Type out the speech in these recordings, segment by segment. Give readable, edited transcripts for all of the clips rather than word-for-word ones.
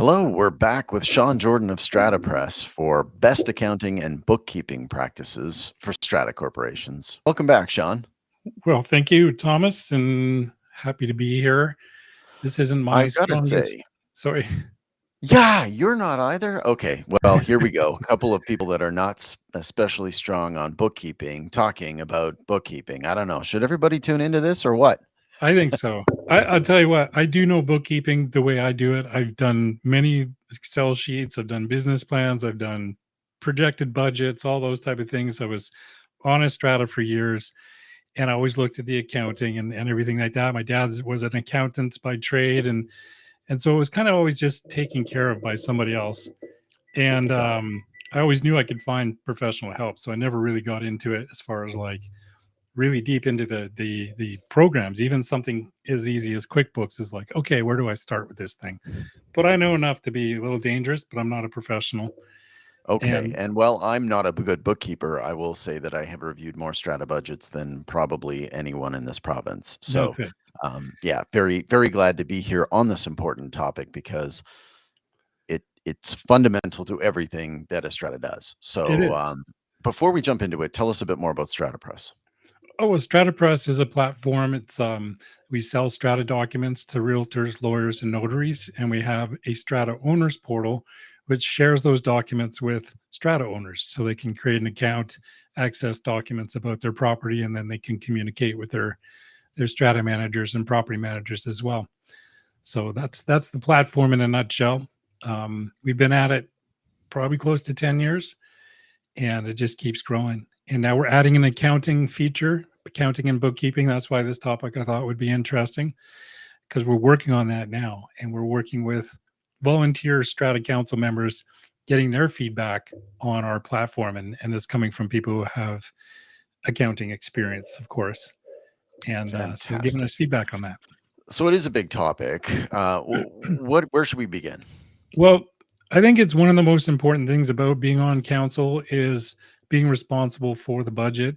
Hello, we're back with Sean Jordan of StrataPress for best accounting and bookkeeping practices for Strata corporations. Welcome back, Sean. Well, thank you, Thomas, and happy to be here. This isn't my I've got to strongest. say, Sorry. yeah, you're not either. Okay, well, here we go. A couple of people that are not especially strong on bookkeeping talking about bookkeeping. I don't know. Should everybody tune into this or what? I think so. I'll tell you what, I do know bookkeeping the way I do it. I've done many Excel sheets, I've done business plans, I've done projected budgets, all those type of things. I was on a Strata for years, and I always looked at the accounting and everything like that. My dad was an accountant by trade, and so it was kind of always just taken care of by somebody else. And Got it. I always knew I could find professional help, so I never really got into it as far as like really deep into the programs. Even something as easy as QuickBooks is like, okay, where do I start with this thing? But I know enough to be a little dangerous, but I'm not a professional. Okay, And and while I'm not a good bookkeeper, I will say that I have reviewed more strata budgets than probably anyone in this province. So, that's it. yeah, very, very glad to be here on this important topic because it's fundamental to everything that a strata does. It So, is. before we jump into it, tell us a bit more about StrataPress. Oh, well, StrataPress is a platform. It's we sell Strata documents to realtors, lawyers, and notaries, and we have a Strata owners portal, which shares those documents with Strata owners, so they can create an account, access documents about their property, and then they can communicate with their Strata managers and property managers as well. So that's the platform in a nutshell. We've been at it probably close to 10 years, and it just keeps growing. And now we're adding an accounting feature, accounting and bookkeeping. That's why this topic I thought would be interesting, because we're working on that now, and we're working with volunteer Strata Council members, getting their feedback on our platform, and it's coming from people who have accounting experience, of course, and so giving us Fantastic. feedback on that. So it is a big topic. Where should we begin? Well, I think it's one of the most important things about being on council is being responsible for the budget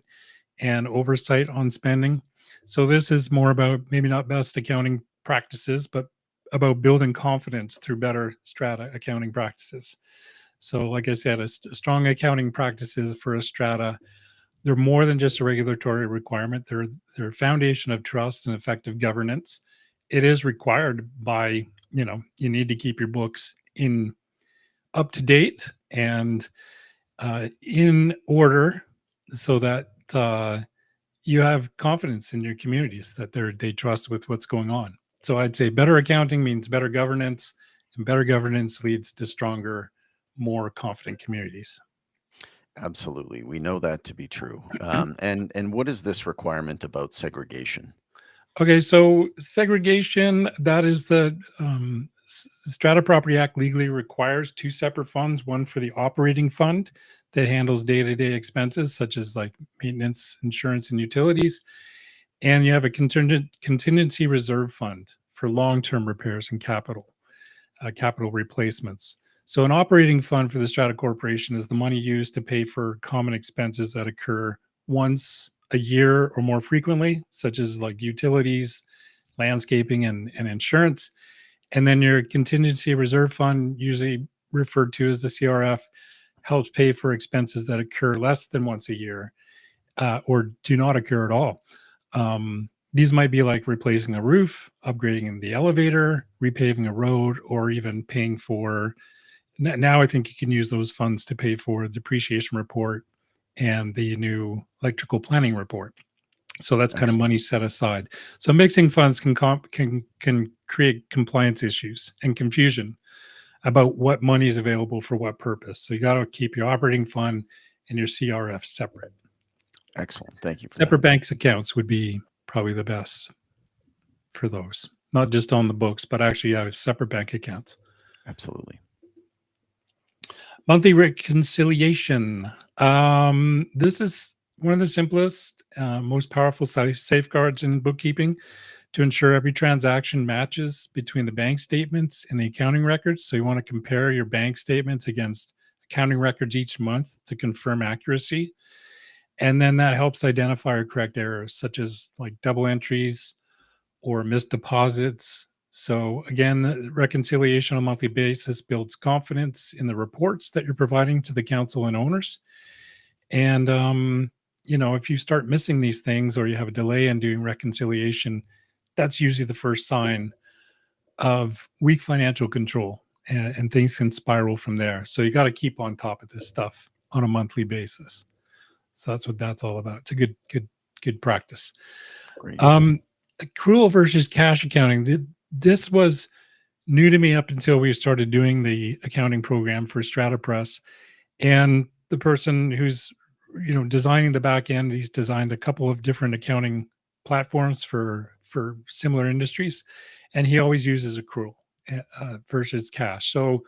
and oversight on spending. So this is more about maybe not best accounting practices, but about building confidence through better strata accounting practices. So, like I said, strong accounting practices for a strata, they're more than just a regulatory requirement. They're a foundation of trust and effective governance. It is required by, you need to keep your books in up to date and in order so that you have confidence in your communities that they trust with what's going on. So I'd say better accounting means better governance, and better governance leads to stronger, more confident communities. Absolutely. We know that to be true. And what is this requirement about segregation? Okay, so segregation, that is the Strata Property Act legally requires two separate funds, one for the operating fund that handles day-to-day expenses such as like maintenance, insurance, and utilities, and you have a contingency reserve fund for long-term repairs and capital replacements. So an operating fund for the Strata Corporation is the money used to pay for common expenses that occur once a year or more frequently, such as like utilities, landscaping, and insurance. And then your contingency reserve fund, usually referred to as the CRF, helps pay for expenses that occur less than once a year or do not occur at all. These might be like replacing a roof, upgrading the elevator, repaving a road, or even paying for. Now, I think you can use those funds to pay for the depreciation report and the new electrical planning report. So that's kind of Excellent. money set aside. So mixing funds can create compliance issues and confusion about what money is available for what purpose. So you got to keep your operating fund and your CRF separate. Excellent. Thank you for that. Separate banks accounts would be probably the best for those. Not just on the books, but actually have separate bank accounts. Absolutely. Monthly reconciliation. This is one of the simplest, most powerful safeguards in bookkeeping to ensure every transaction matches between the bank statements and the accounting records. So you want to compare your bank statements against accounting records each month to confirm accuracy. And then that helps identify or correct errors such as like double entries or missed deposits, So again, the reconciliation on a monthly basis builds confidence in the reports that you're providing to the council and owners. And if you start missing these things or you have a delay in doing reconciliation, that's usually the first sign of weak financial control, and things can spiral from there. So you got to keep on top of this stuff on a monthly basis. So that's what that's all about. It's a good practice. Great. Um, Accrual versus cash accounting. This was new to me up until we started doing the accounting program for StrataPress. And the person who's designing the back end, he's designed a couple of different accounting platforms for similar industries, and he always uses accrual versus cash. So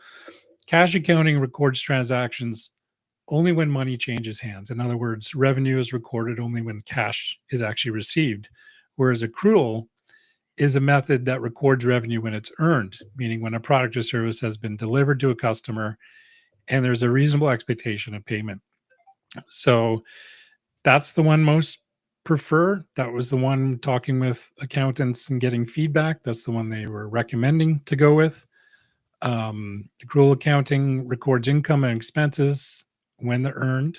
cash accounting records transactions only when money changes hands. In other words, revenue is recorded only when cash is actually received, whereas accrual is a method that records revenue when it's earned, meaning when a product or service has been delivered to a customer and there's a reasonable expectation of payment. So that's the one most prefer. That was the one talking with accountants and getting feedback. That's the one they were recommending to go with. Accrual accounting records income and expenses when they're earned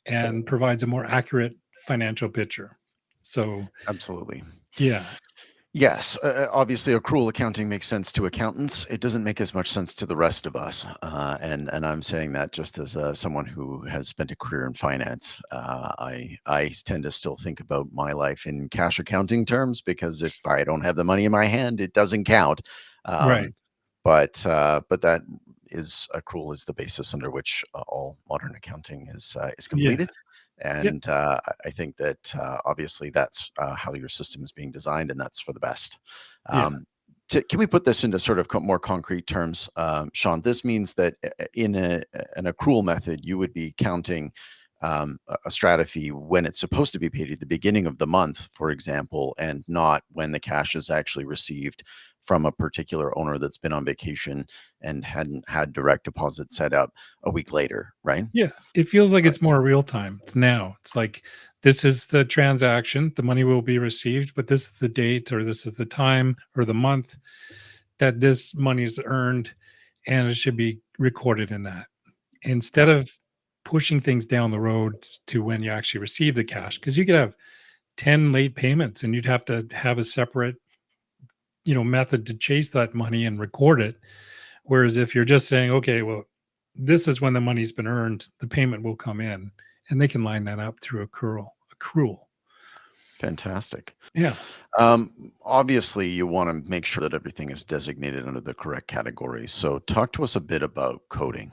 and provides a more accurate financial picture. So, Absolutely. yeah, Yes, obviously, accrual accounting makes sense to accountants. It doesn't make as much sense to the rest of us, and I'm saying that just as someone who has spent a career in finance. I tend to still think about my life in cash accounting terms because if I don't have the money in my hand, it doesn't count. right. Um, but that is accrual is the basis under which all modern accounting is Yeah. completed. Yep. And I think that obviously that's how your system is being designed, and that's for the best. Yeah. Um, can we put this into sort of more concrete terms, Sean? This means that in an accrual method, you would be counting a strata fee when it's supposed to be paid at the beginning of the month, for example, and not when the cash is actually received from a particular owner that's been on vacation and hadn't had direct deposit set up a week later, right? Yeah, it feels like Right. it's more real time. It's now. It's like this is the transaction, the money will be received, but this is the date or this is the time or the month that this money is earned, and it should be recorded in that. Instead Yeah. of pushing things down the road to when you actually receive the cash, because you could have 10 late payments and you'd have to have a separate, method to chase that money and record it. Whereas if you're just saying, okay, well, this is when the money's been earned, the payment will come in, and they can line that up through accrual. Accrual. Fantastic. Yeah. Obviously, you want to make sure that everything is designated under the correct category. So, talk to us a bit about coding.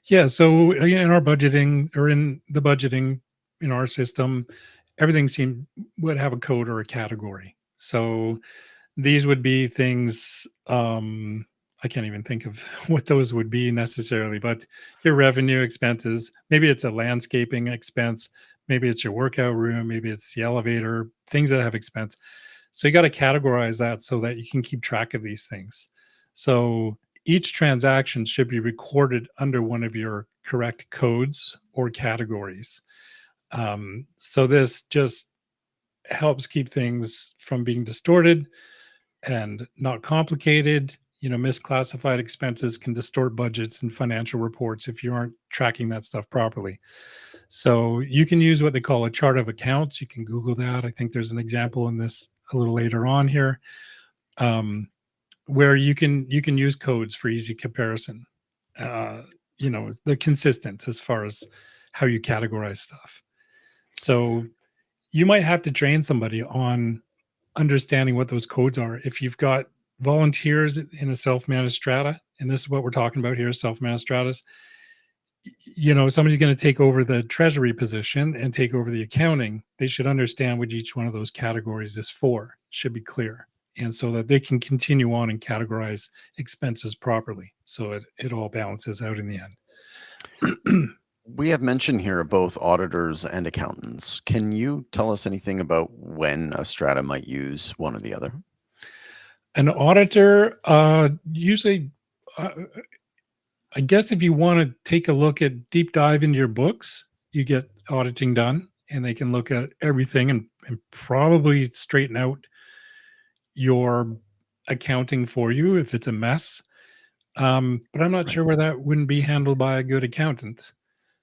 Yeah. So in our budgeting or in the budgeting in our system, everything would have a code or a category. So these would be things, I can't even think of what those would be necessarily, but your revenue expenses, maybe it's a landscaping expense, maybe it's your workout room, maybe it's the elevator, things that have expense. So you got to categorize that so that you can keep track of these things. So each transaction should be recorded under one of your correct codes or categories. So this just helps keep things from being distorted and not complicated. Misclassified expenses can distort budgets and financial reports if you aren't tracking that stuff properly. So you can use what they call a chart of accounts. You can Google that. I think there's an example in this a little later on here, um, where you can use codes for easy comparison. Uh, they're consistent as far as how you categorize stuff. So you might have to train somebody on understanding what those codes are. If you've got volunteers in a self-managed strata, and this is what we're talking about here, self-managed stratas, somebody's going to take over the treasury position and take over the accounting. They should understand what each one of those categories is for. Should be clear. And so that they can continue on and categorize expenses properly. So it all balances out in the end. We have mention here of both auditors and accountants. Can you tell us anything about when a strata might use one or the other? An auditor, usually, uh, I guess if you want to take a look at deep dive into your books, you get auditing done and they can look at everything and probably straighten out your accounting for you if it's a mess. But I'm not Right. sure where that wouldn't be handled by a good accountant.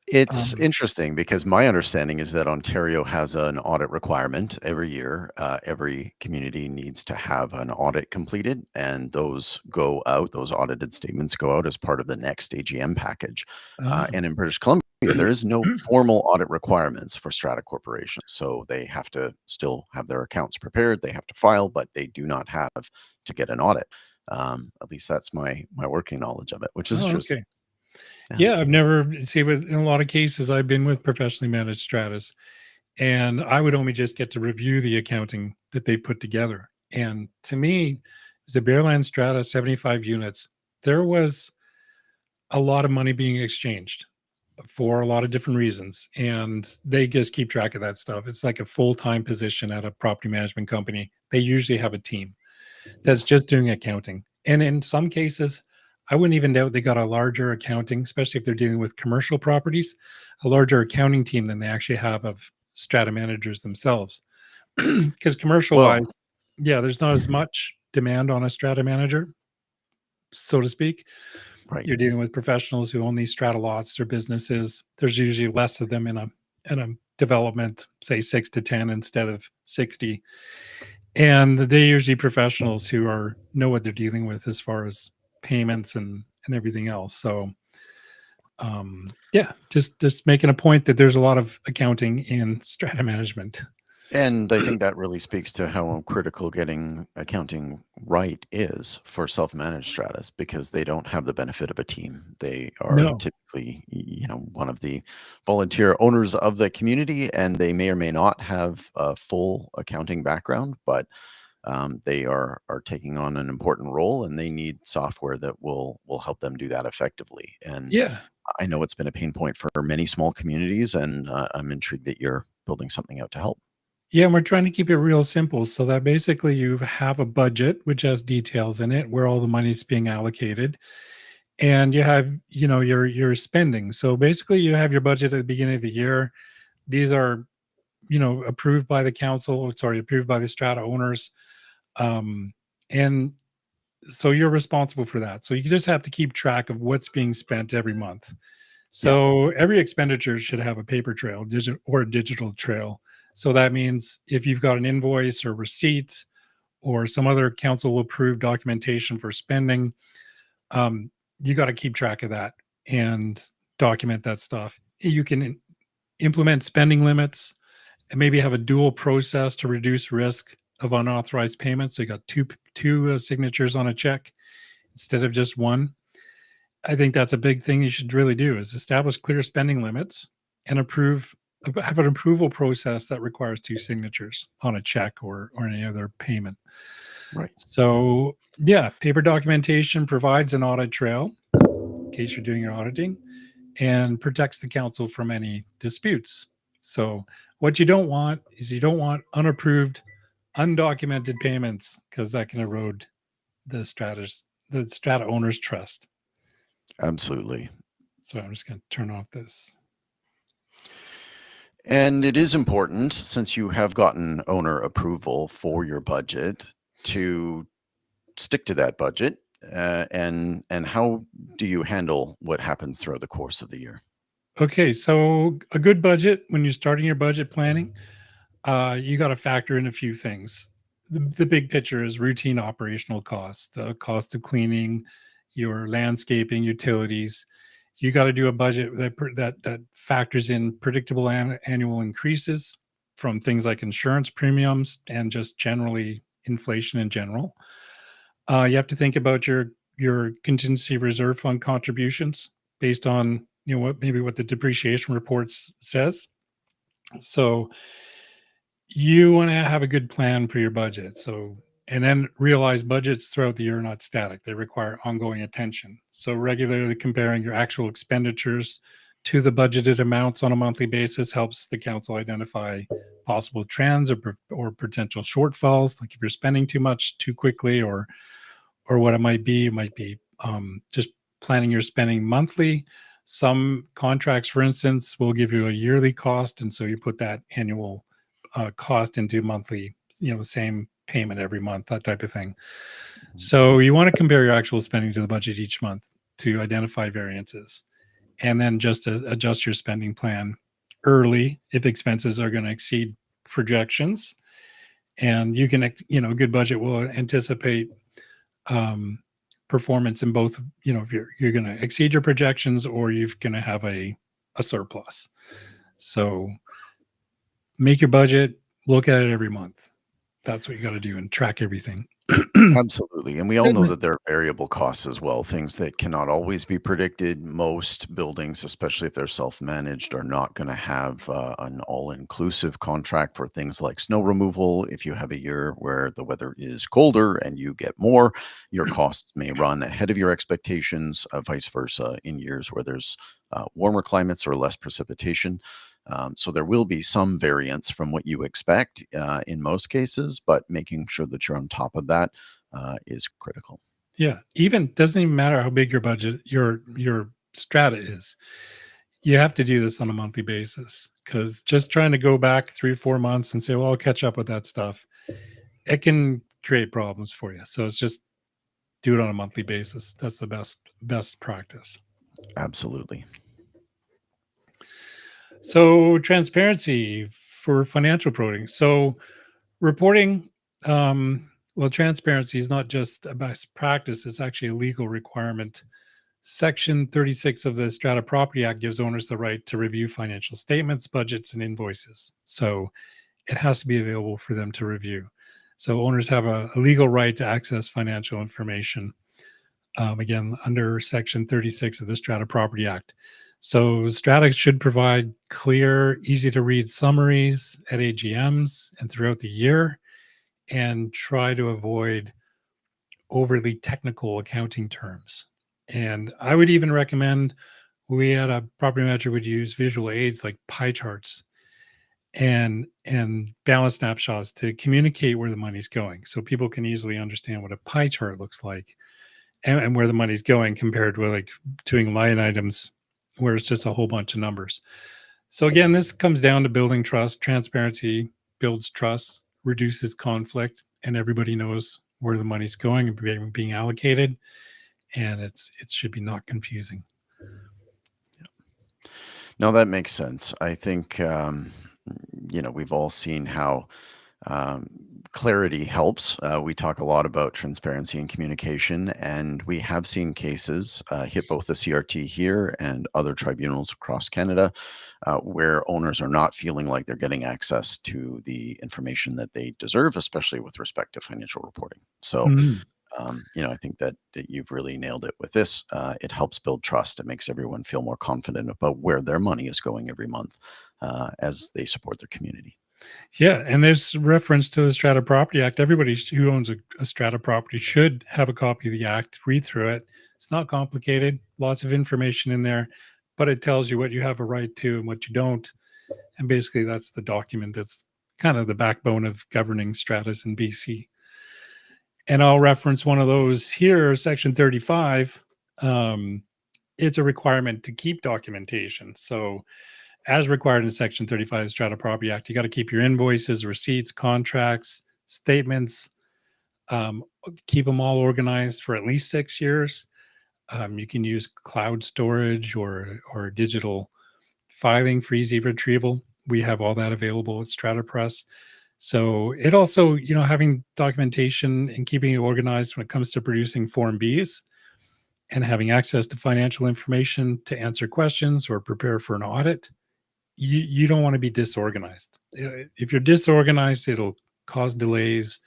It's Um, interesting because my understanding is that Ontario has an audit requirement every year. Every community needs to have an audit completed, and those go out, those audited statements go out as part of the next AGM package. ah, And in British Columbia, there is no formal audit requirements for strata corporations. So they have to still have their accounts prepared, they have to file, but they do not have to get an audit. At least that's my working knowledge of it, which is oh, interesting. okay. Yeah. Yeah, I've never see with in a lot of cases I've been with professionally managed stratas, and I would only just get to review the accounting that they put together. And to me, as a Bearland Strata, 75 units, there was a lot of money being exchanged for a lot of different reasons, and they just keep track of that stuff. It's like a full-time position at a property management company. They usually have a team that's just doing accounting. And in some cases, I wouldn't even doubt they got a larger accounting, especially if they're dealing with commercial properties, a larger accounting team than they actually have of strata managers themselves. Because commercial Well, wise, yeah, there's not as much demand on a strata manager, so to speak. right. You're dealing with professionals who own these strata lots or businesses. There's usually less of them in a development, say 6 to 10 instead of 60. And they're usually professionals who are know what they're dealing with as far as payments and everything else. So yeah, just making a point that there's a lot of accounting in strata management. And I think that really speaks to how critical getting accounting right is for self-managed stratas because they don't have the benefit of a team. They are No. typically, one of the volunteer owners of the community, and they may or may not have a full accounting background, but they are taking on an important role, and they need software that will help them do that effectively. And Yeah. I know it's been a pain point for many small communities, and I'm intrigued that you're building something out to help. Yeah, and we're trying to keep it real simple so that basically you have a budget which has details in it where all the money's being allocated, and you have, your spending. So basically you have your budget at the beginning of the year. These are, approved by the council, sorry, approved by the strata owners. And so you're responsible for that. So you just have to keep track of what's being spent every month. Yeah, So every expenditure should have a paper trail, or a digital trail. So that means if you've got an invoice or receipt or some other council approved documentation for spending, you got to keep track of that and document that stuff. You can implement spending limits and maybe have a dual process to reduce risk of unauthorized payments. So you got two signatures on a check instead of just one. I think that's a big thing you should really do is establish clear spending limits and have an approval process that requires two signatures on a check or any other payment. right. So yeah, paper documentation provides an audit trail in case you're doing your auditing and protects the council from any disputes. So what you don't want is you don't want unapproved, undocumented payments because that can erode the strata owner's trust. Absolutely. So I'm just going to turn off this. And it is important, since you have gotten owner approval for your budget, to stick to that budget. And how do you handle what happens throughout the course of the year? Okay, so a good budget when you're starting your budget planning, you got to factor in a few things. The big picture is routine operational costs, the cost of cleaning, your landscaping, utilities. You got to do a budget that factors in predictable annual increases from things like insurance premiums and just generally inflation in general. You have to think about your contingency reserve fund contributions based on what the depreciation reports says. So you want to have a good plan for your budget. So, and then realize budgets throughout the year are not static. They require ongoing attention. So regularly comparing your actual expenditures to the budgeted amounts on a monthly basis helps the council identify possible trends or potential shortfalls, like if you're spending too much too quickly, or what it might be just planning your spending monthly. Some contracts, for instance, will give you a yearly cost, and so you put that annual cost into monthly, same payment every month, that type of thing. So you want to compare your actual spending to the budget each month to identify variances, and then just adjust your spending plan early if expenses are going to exceed projections. And you can, a good budget will anticipate um, performance in both. If you're going to exceed your projections or you're going to have a surplus. So make your budget, look at it every month. That's what you got to do, and track everything. Absolutely. And we all know that there are variable costs as well, things that cannot always be predicted. Most buildings, especially if they're self managed, are not going to have an all inclusive contract for things like snow removal. If you have a year where the weather is colder and you get more, your costs may run ahead of your expectations, vice versa, in years where there's warmer climates or less precipitation. So there will be some variance from what you expect in most cases, but making sure that you're on top of that is critical. Yeah, even doesn't even matter how big your budget, your strata is. You have to do this on a monthly basis, because just trying to go back 3 or 4 months and say, "Well, I'll catch up with that stuff," it can create problems for you. So it's just do it on a monthly basis. That's the best practice. Absolutely. So transparency for financial reporting. So reporting, well, transparency is not just a best practice; it's actually a legal requirement. Section 36 of the Strata Property Act gives owners the right to review financial statements, budgets, and invoices. So it has to be available for them to review. So owners have a legal right to access financial information, again, under Section 36 of the Strata Property Act. So Strata should provide clear, easy to read summaries at AGMs and throughout the year, and try to avoid overly technical accounting terms. And I would even recommend, we had a property manager would use visual aids like pie charts and balance snapshots to communicate where the money's going, so people can easily understand what a pie chart looks like, and where the money's going, compared with like doing line items where it's just a whole bunch of numbers. So again, this comes down to building trust. Transparency builds trust, reduces conflict, and everybody knows where the money's going and being allocated, and it should be not confusing. No, that makes sense. I think, we've all seen how um, clarity helps. We talk a lot about transparency and communication, and we have seen cases hit both the CRT here and other tribunals across Canada where owners are not feeling like they're getting access to the information that they deserve, especially with respect to financial reporting. So, Mhm. I think that you've really nailed it with this. It helps build trust. It makes everyone feel more confident about where their money is going every month as they support their community. Yeah, and there's reference to the Strata Property Act. Everybody who owns a strata property should have a copy of the act, read through it. It's not complicated, lots of information in there, but it tells you what you have a right to and what you don't. And basically, that's the document that's kind of the backbone of governing stratas in BC. And I'll reference one of those here, Section 35. Um, it's a requirement to keep documentation. So as required in Section 35 of the Strata Property Act, you got to keep your invoices, receipts, contracts, statements, um, keep them all organized for at least 6 years. You can use cloud storage or digital filing for easy retrieval. We have all that available at StrataPress. So it also, having documentation and keeping it organized when it comes to producing Form Bs and having access to financial information to answer questions or prepare for an audit. You don't want to be disorganized. If you're disorganized, it'll cause delays,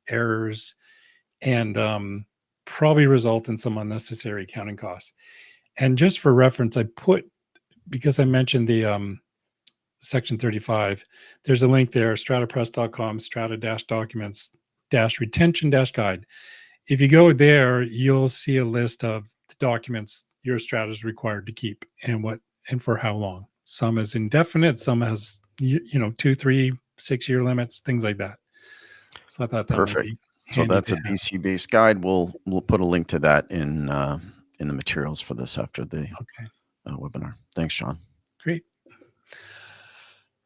errors, and probably result in some unnecessary accounting costs. And just for reference, because I mentioned the Section 35, there's a link there, stratapress.com, strata-documents-retention-guide. If you go there, you'll see a list of the documents your strata is required to keep, and for how long. Some is indefinite, some has 2, 3, 6 year limits, things like that. So I thought that might Perfect. be So handy that's to a have. BC based guide. We'll put a link to that in the materials for this after the Okay, webinar. Thanks, Sean. great.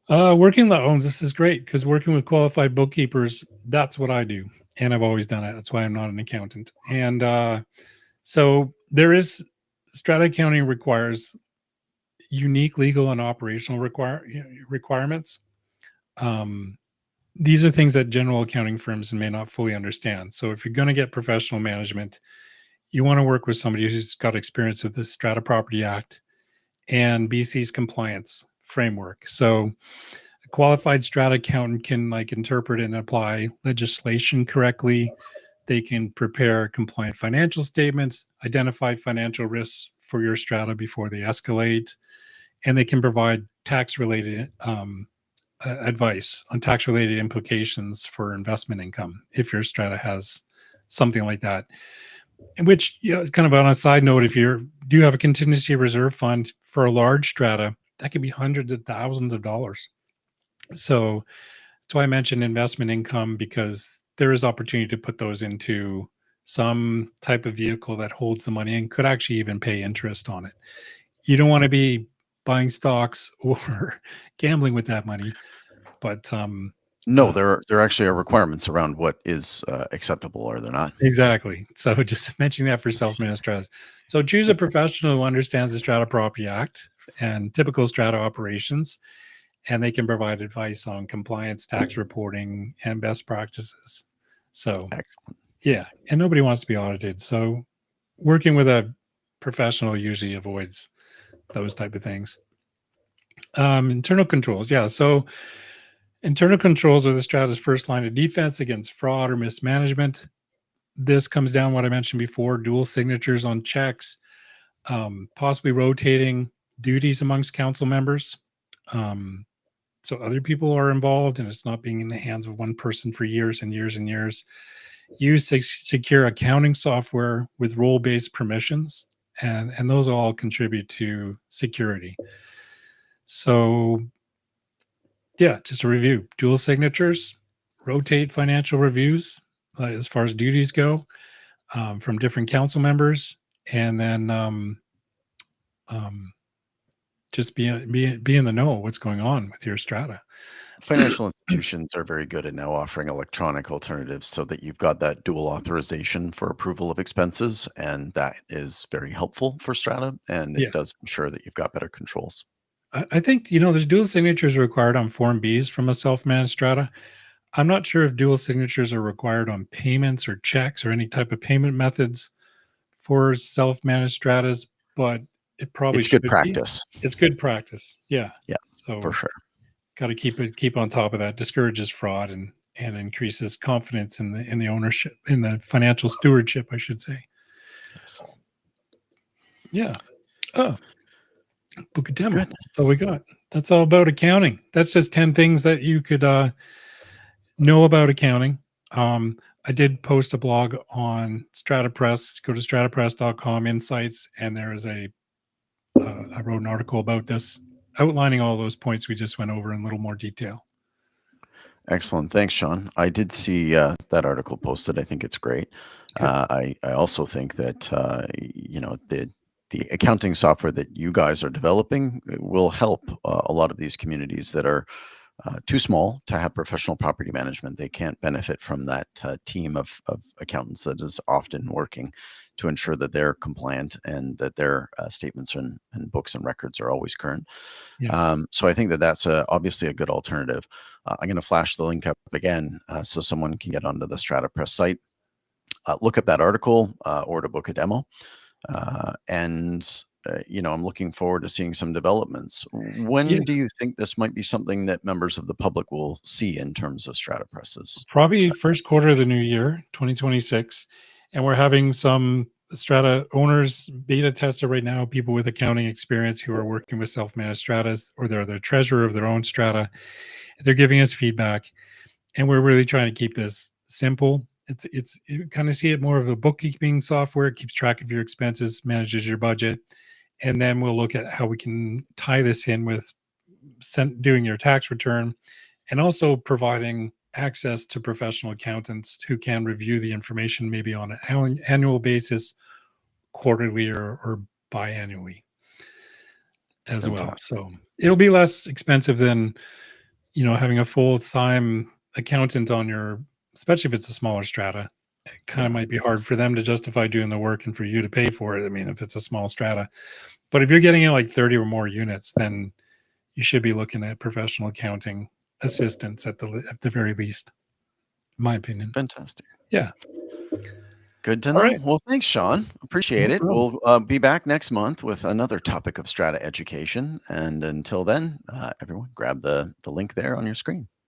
Working the homes, this is great, because working with qualified bookkeepers, that's what I do. and I've always done it. That's why I'm not an accountant. And so there is strata accounting requires unique legal and operational requirements. Um, these are things that general accounting firms may not fully understand. So if you're going to get professional management, you want to work with somebody who's got experience with the Strata Property Act and BC's compliance framework. So a qualified strata accountant can like interpret and apply legislation correctly. They can prepare compliant financial statements, identify financial risks for your strata before they escalate, and they can provide tax related advice on tax related implications for investment income if your strata has something like that. In which, kind of on a side note, if you do have a contingency reserve fund for a large strata, that could be hundreds of thousands of dollars. So that's why I mentioned investment income, because there is opportunity to put those into some type of vehicle that holds the money and could actually even pay interest on it. You don't want to be buying stocks or gambling with that money, but No, there actually are requirements around what is acceptable, are there not? exactly. So just mentioning that for self-managed stratas. So choose a professional who understands the Strata Property Act and typical strata operations, and they can provide advice on compliance, tax reporting, and best practices. So Excellent. yeah, and nobody wants to be audited. So working with a professional usually avoids those type of things. Internal controls. Yeah. So internal controls are the strata's first line of defense against fraud or mismanagement. This comes down what I mentioned before: dual signatures on checks, possibly rotating duties amongst council members. Um, so other people are involved and it's not being in the hands of one person for years and years and years. Use secure accounting software with role-based permissions, and those all contribute to security. So yeah, just a review: dual signatures, rotate financial reviews as far as duties go, from different council members, and then um, just be in the know of what's going on with your strata. Financial institutions are very good at now offering electronic alternatives so that you've got that dual authorization for approval of expenses, and that is very helpful for Strata, and it Yeah, does ensure that you've got better controls. I think there's dual signatures required on Form Bs from a self-managed strata. I'm not sure if dual signatures are required on payments or checks or any type of payment methods for self-managed stratas, but it probably It's good should be. practice. It's good practice. Yeah. Yeah, for So sure. got to keep on top of that. Discourages fraud and increases confidence in the ownership, in the financial stewardship, I should say. Yes. Yeah. Oh, book a demo. Good. That's all we got. That's all about accounting. That's just 10 things that you could know about accounting. I did post a blog on StrataPress. Go to stratapress.com insights, and there is I wrote an article about this, outlining all those points we just went over in a little more detail. Excellent. Thanks, Sean. I did see that article posted. I think it's great. Good. I also think that the accounting software that you guys are developing will help a lot of these communities that are too small to have professional property management. They can't benefit from that team of accountants that is often working to ensure that they're compliant and that their statements and books and records are always current. Yeah. So I think that that's obviously a good alternative. I'm going to flash the link up again so someone can get onto the StrataPress site, look up that article or to book a demo. I'm looking forward to seeing some developments. Yeah. When do you think this might be something that members of the public will see in terms of StrataPress's? Probably first quarter of the new year, 2026. And we're having some strata owners beta tester right now, people with accounting experience who are working with self-managed stratas, or they're the treasurer of their own strata. They're giving us feedback, and we're really trying to keep this simple. You kind of see it more of a bookkeeping software. It keeps track of your expenses, manages your budget, and then we'll look at how we can tie this in with doing your tax return, and also providing access to professional accountants who can review the information maybe on an annual basis, quarterly, or biannually as well. Fantastic. So it'll be less expensive than having a full-time accountant on your especially if it's a smaller strata, it kind of Yeah. might be hard for them to justify doing the work and for you to pay for it. I mean, if it's a small strata, but if you're getting in like 30 or more units, then you should be looking at professional accounting assistance at the very least, in my opinion. Fantastic. Yeah. Good to All know. right. Well, thanks, Sean. Appreciate No it. problem. We'll be back next month with another topic of strata education. And until then, everyone, grab the link there on your screen.